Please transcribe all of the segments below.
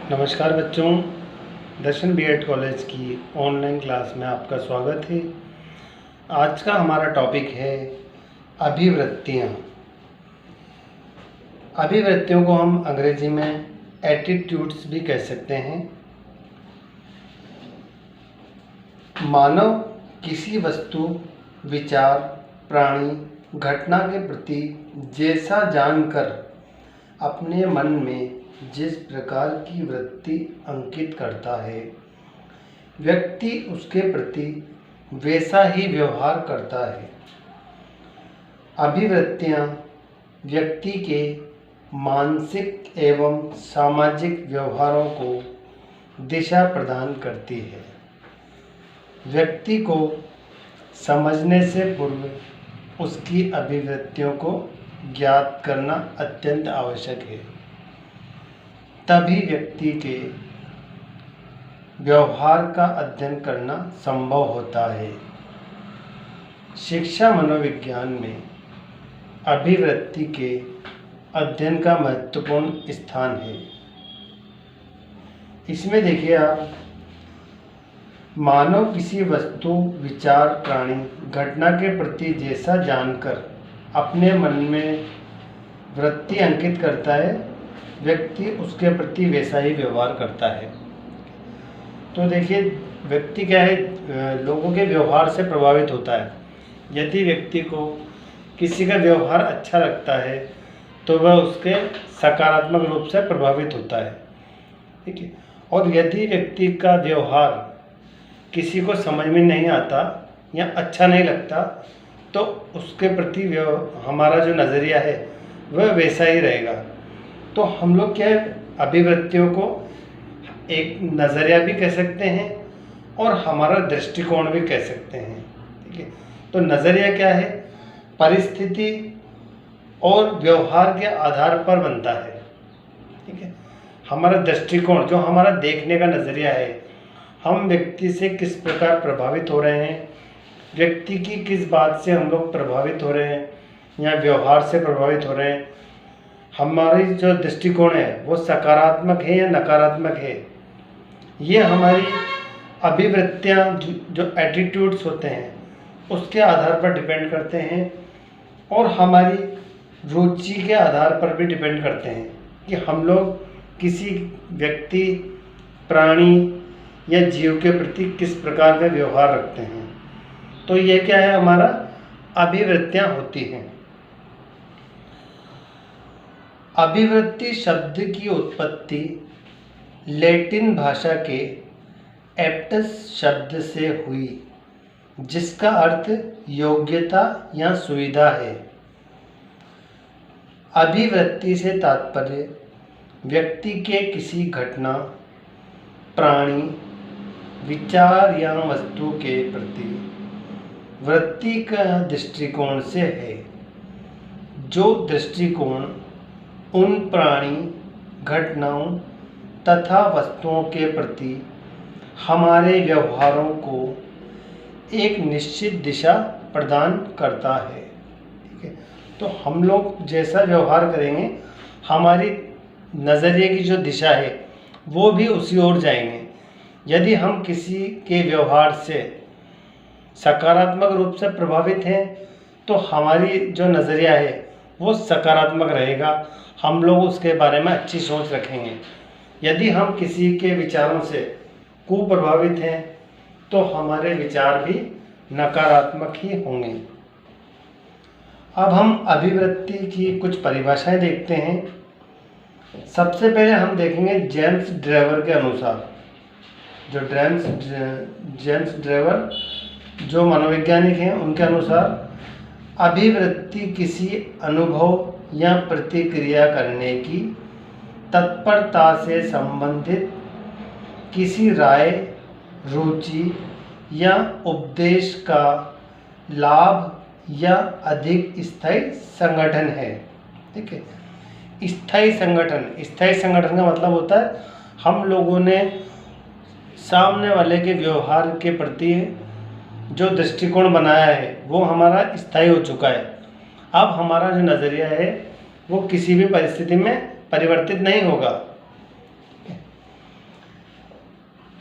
नमस्कार बच्चों, दर्शन BEd college की ऑनलाइन क्लास में आपका स्वागत है। आज का हमारा टॉपिक है अभिवृत्तियाँ। अभिवृत्तियों को हम अंग्रेजी में एटीट्यूड्स भी कह सकते हैं। मानव किसी वस्तु, विचार, प्राणी, घटना के प्रति जैसा जानकर अपने मन में जिस प्रकार की वृत्ति अंकित करता है, व्यक्ति उसके प्रति वैसा ही व्यवहार करता है। अभिवृत्तियाँ व्यक्ति के मानसिक एवं सामाजिक व्यवहारों को दिशा प्रदान करती है। व्यक्ति को समझने से पूर्व उसकी अभिवृत्तियों को ज्ञात करना अत्यंत आवश्यक है। तभी व्यक्ति के व्यवहार का अध्ययन करना संभव होता है। शिक्षा मनोविज्ञान में अभिवृत्ति के अध्ययन का महत्वपूर्ण स्थान है। इसमें देखिए आप, मानव किसी वस्तु, विचार, प्राणी, घटना के प्रति जैसा जानकर अपने मन में वृत्ति अंकित करता है, व्यक्ति उसके प्रति वैसा ही व्यवहार करता है। तो देखिए, व्यक्ति क्या है, लोगों के व्यवहार से प्रभावित होता है। यदि व्यक्ति को किसी का व्यवहार अच्छा लगता है तो वह उसके सकारात्मक रूप से प्रभावित होता है, ठीक है। और यदि व्यक्ति का व्यवहार किसी को समझ में नहीं आता या अच्छा नहीं लगता तो उसके प्रति हमारा जो नज़रिया है वह वैसा ही रहेगा। तो हम लोग क्या है, अभिवृत्तियों को एक नज़रिया भी कह सकते हैं और हमारा दृष्टिकोण भी कह सकते हैं, ठीक है। तो नज़रिया क्या है, परिस्थिति और व्यवहार के आधार पर बनता है, ठीक है। हमारा दृष्टिकोण, जो हमारा देखने का नज़रिया है, हम व्यक्ति से किस प्रकार प्रभावित हो रहे हैं, व्यक्ति की किस बात से हम लोग प्रभावित हो रहे हैं या व्यवहार से प्रभावित हो रहे हैं, हमारी जो दृष्टिकोण है वो सकारात्मक है या नकारात्मक है, ये हमारी अभिवृत्तियाँ जो एटीट्यूड्स होते हैं उसके आधार पर डिपेंड करते हैं और हमारी रुचि के आधार पर भी डिपेंड करते हैं कि हम लोग किसी व्यक्ति, प्राणी या जीव के प्रति किस प्रकार का व्यवहार रखते हैं। तो ये क्या है, हमारा अभिवृत्तियाँ होती हैं। अभिवृत्ति शब्द की उत्पत्ति लैटिन भाषा के एप्टस शब्द से हुई, जिसका अर्थ योग्यता या सुविधा है। अभिवृत्ति से तात्पर्य व्यक्ति के किसी घटना, प्राणी, विचार या वस्तु के प्रति वृत्ति का दृष्टिकोण से है। जो दृष्टिकोण उन प्राणी, घटनाओं तथा वस्तुओं के प्रति हमारे व्यवहारों को एक निश्चित दिशा प्रदान करता है, ठीक है। तो हम लोग जैसा व्यवहार करेंगे, हमारी नज़रिए की जो दिशा है वो भी उसी ओर जाएंगे। यदि हम किसी के व्यवहार से सकारात्मक रूप से प्रभावित हैं तो हमारी जो नज़रिया है वो सकारात्मक रहेगा, हम लोग उसके बारे में अच्छी सोच रखेंगे। यदि हम किसी के विचारों से कुप्रभावित हैं तो हमारे विचार भी नकारात्मक ही होंगे। अब हम अभिवृत्ति की कुछ परिभाषाएं देखते हैं। सबसे पहले हम देखेंगे जेम्स ड्रेवर के अनुसार। जो जेम्स ड्रेवर जो मनोवैज्ञानिक हैं, उनके अनुसार अभिवृत्ति किसी अनुभव या प्रतिक्रिया करने की तत्परता से संबंधित किसी राय, रुचि या उपदेश का लाभ या अधिक स्थायी संगठन है, ठीक है। स्थायी संगठन का मतलब होता है हम लोगों ने सामने वाले के व्यवहार के प्रति जो दृष्टिकोण बनाया है वो हमारा स्थायी हो चुका है। अब हमारा जो नज़रिया है वो किसी भी परिस्थिति में परिवर्तित नहीं होगा।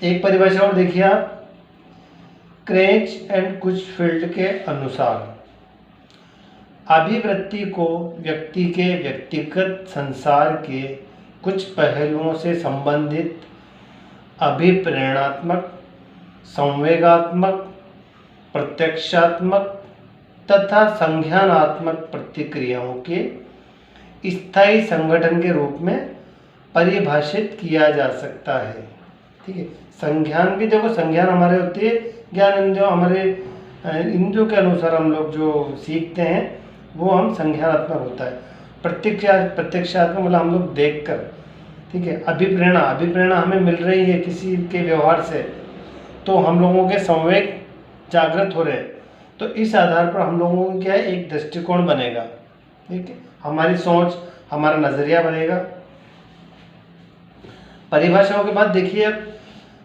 एक परिभाषा और देखिए आप, क्रेच एंड कुशफील्ड के अनुसार अभिवृत्ति को व्यक्ति के व्यक्तिगत संसार के कुछ पहलुओं से संबंधित अभिप्रेरणात्मक, संवेगात्मक, प्रत्यक्षात्मक तथा संज्ञानात्मक प्रतिक्रियाओं के स्थायी संगठन के रूप में परिभाषित किया जा सकता है। ठीक है, संज्ञान भी देखो, संज्ञान हमारे होती है ज्ञान इंद्रियों, हमारे इंद्रियों के अनुसार हम लोग जो सीखते हैं वो हम संज्ञानात्मक होता है। प्रत्यक्षात्मक मतलब हम लोग देख कर। ठीक है, अभिप्रेरणा हमें मिल रही है किसी के व्यवहार से, तो हम लोगों के संवेग जागृत हो रहे हैं, तो इस आधार पर हम लोगों को क्या है, एक दृष्टिकोण बनेगा। ठीक है, हमारी सोच, हमारा नजरिया बनेगा। परिभाषाओं के बाद देखिए अब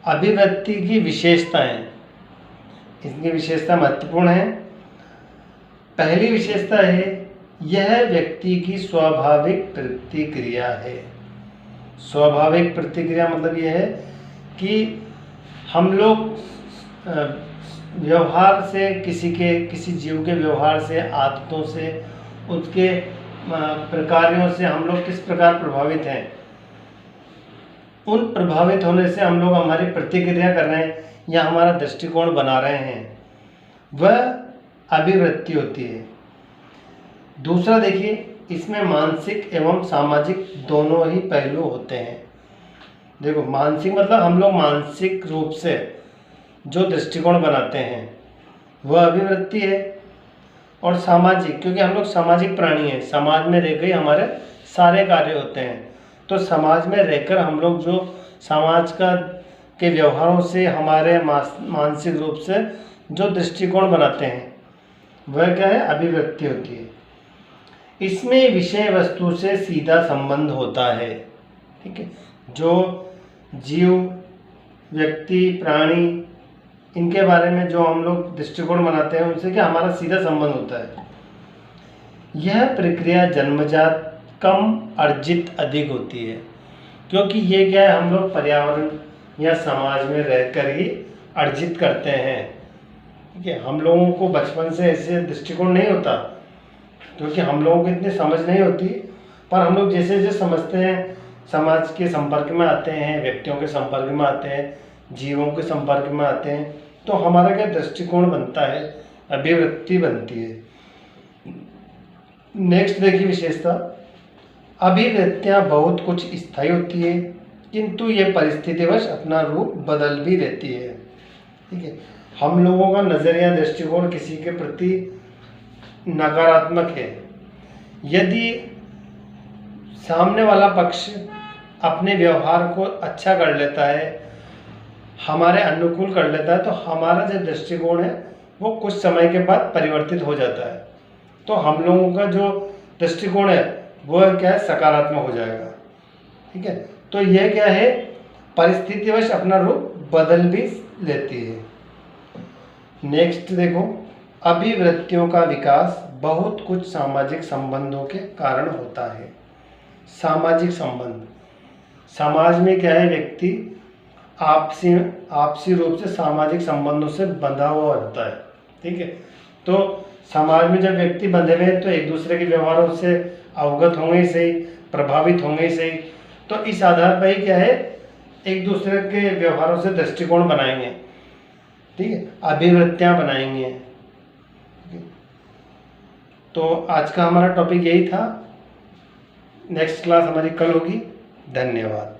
अभिव्यक्ति की विशेषताएं, इसकी विशेषता महत्वपूर्ण है। पहली विशेषता है, यह व्यक्ति की स्वाभाविक प्रतिक्रिया है। स्वाभाविक प्रतिक्रिया मतलब यह है कि हम लोग व्यवहार से, किसी जीव के व्यवहार से, आदतों से, उसके प्रकारों से हम लोग किस प्रकार प्रभावित हैं, उन प्रभावित होने से हम लोग हमारी प्रतिक्रिया कर रहे हैं या हमारा दृष्टिकोण बना रहे हैं, वह अभिवृत्ति होती है। दूसरा देखिए, इसमें मानसिक एवं सामाजिक दोनों ही पहलू होते हैं। देखो, मानसिक मतलब हम लोग मानसिक रूप से जो दृष्टिकोण बनाते हैं वह अभिवृत्ति है, और सामाजिक, क्योंकि हम लोग सामाजिक प्राणी हैं, समाज में रहकर ही हमारे सारे कार्य होते हैं। तो समाज में रहकर हम लोग जो समाज के व्यवहारों से हमारे मानसिक रूप से जो दृष्टिकोण बनाते हैं वह क्या है, अभिव्यक्ति होती है। इसमें विषय वस्तु से सीधा संबंध होता है। ठीक है, जो जीव, व्यक्ति, प्राणी, इनके बारे में जो हम लोग दृष्टिकोण बनाते हैं उनसे क्या हमारा सीधा संबंध होता है। यह प्रक्रिया जन्मजात कम, अर्जित अधिक होती है, क्योंकि ये क्या है, हम लोग पर्यावरण या समाज में रहकर ही अर्जित करते हैं। ठीक है, हम लोगों को बचपन से ऐसे दृष्टिकोण नहीं होता, क्योंकि हम लोगों को इतनी समझ नहीं होती, पर हम लोग जैसे जैसे समझते हैं, समाज के संपर्क में आते हैं, व्यक्तियों के संपर्क में आते हैं, जीवों के संपर्क में आते हैं, तो हमारा क्या दृष्टिकोण बनता है, अभिवृत्ति बनती है। नेक्स्ट देखिए विशेषता, अभिव्यक्तियाँ बहुत कुछ स्थायी होती है, किंतु ये परिस्थितिवश अपना रूप बदल भी रहती है। ठीक है, हम लोगों का नजरिया, दृष्टिकोण किसी के प्रति नकारात्मक है, यदि सामने वाला पक्ष अपने व्यवहार को अच्छा कर लेता है, हमारे अनुकूल कर लेता है, तो हमारा जो दृष्टिकोण है वो कुछ समय के बाद परिवर्तित हो जाता है। तो हम लोगों का जो दृष्टिकोण है वह क्या है, सकारात्मक हो जाएगा। ठीक है, तो यह क्या है, परिस्थितिवश अपना रूप बदल भी लेती है। नेक्स्ट देखो, अभिवृत्तियों का विकास बहुत कुछ सामाजिक संबंधों के कारण होता है। सामाजिक संबंध, समाज में क्या है, व्यक्ति आपसी रूप से सामाजिक संबंधों से बंधा हुआ होता है। ठीक है, तो समाज में जब व्यक्ति बंधे हुए हैं तो एक दूसरे के व्यवहारों से अवगत होंगे ही सही, प्रभावित होंगे ही सही, तो इस आधार पर ही क्या है, एक दूसरे के व्यवहारों से दृष्टिकोण बनाएंगे। ठीक है, अभिवृत्तियाँ बनाएंगे। तो आज का हमारा टॉपिक यही था। नेक्स्ट क्लास हमारी कल होगी। धन्यवाद।